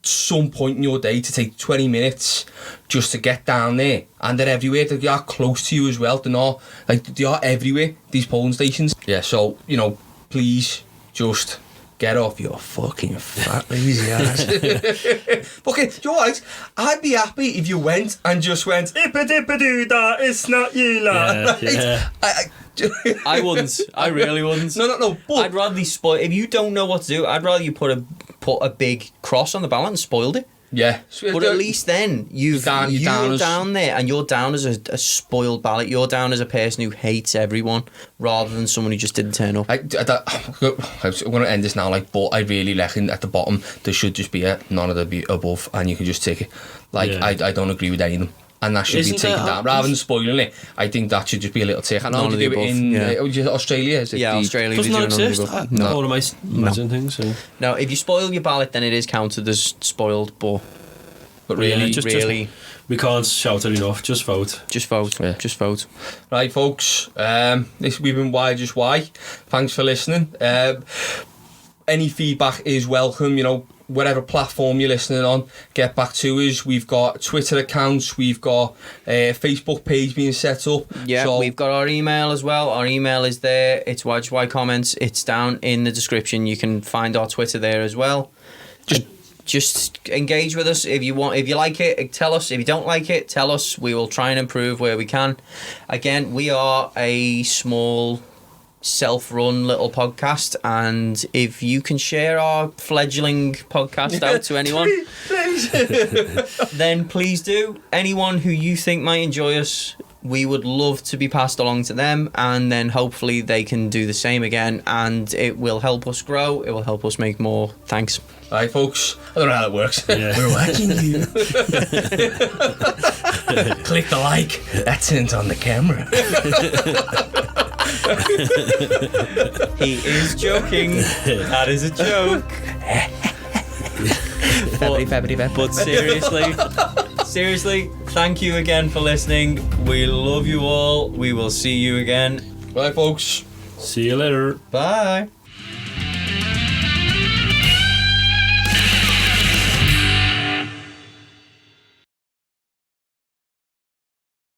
some point in your day to take 20 minutes just to get down there, and they're everywhere. They are close to you as well. They're not like they are everywhere, these polling stations. Yeah, so you know, please just get off your fucking fat lazy ass. Fucking, you're right. I'd be happy if you went and just went ippa-dippa-doo-da, it's not you lot. Yeah, Right? yeah. I wouldn't. I really wouldn't. No. But I'd rather you spoil. If you don't know what to do, I'd rather you put a big cross on the ballot and spoiled it. yeah, But at least then you're down down as- there, and you're down as a spoiled ballot. You're down as a person who hates everyone, rather than someone who just didn't turn up. I'm going to end this now, like, but I really reckon at the bottom there should just be a none of the be above, and you can just take it. Like, Yeah. I don't agree with any of them, and that should Isn't be taken there- down rather than spoiling it. I think that should just be a little tick. I know None they of do the it above, in yeah. Australia. Is it Yeah, the- Australia. Doesn't they that do none of exist? the above. All of my imagine things. So. No, if you spoil your ballot, then it is counted as spoiled. But really, Yeah, just- really, We can't shout it enough. Just vote. just vote. Yeah. Just vote. Right, folks. We've been Why Just Why. Thanks for listening. Any feedback is welcome. You know, whatever platform you're listening on, get back to us. We've got Twitter accounts. We've got a Facebook page being set up. Yeah, So- we've got our email as well. Our email is there. It's Why Just Why Comments. It's down in the description. You can find our Twitter there as well. just engage with us if you want. If you like it, tell us. If you don't like it, tell us. We will try and improve where we can. Again, we are a small, self-run little podcast, and if you can share our fledgling podcast out to anyone, then please do. Anyone who you think might enjoy us, we would love to be passed along to them, and then hopefully they can do the same again, and it will help us grow. It will help us make more. Thanks. Alright, folks. I don't know how it works. Yeah. We're watching you. Click the like. That turns on the camera. He is joking. That is a joke. But seriously, thank you again for listening. We love you all. We will see you again. Bye, folks. See you later. Bye.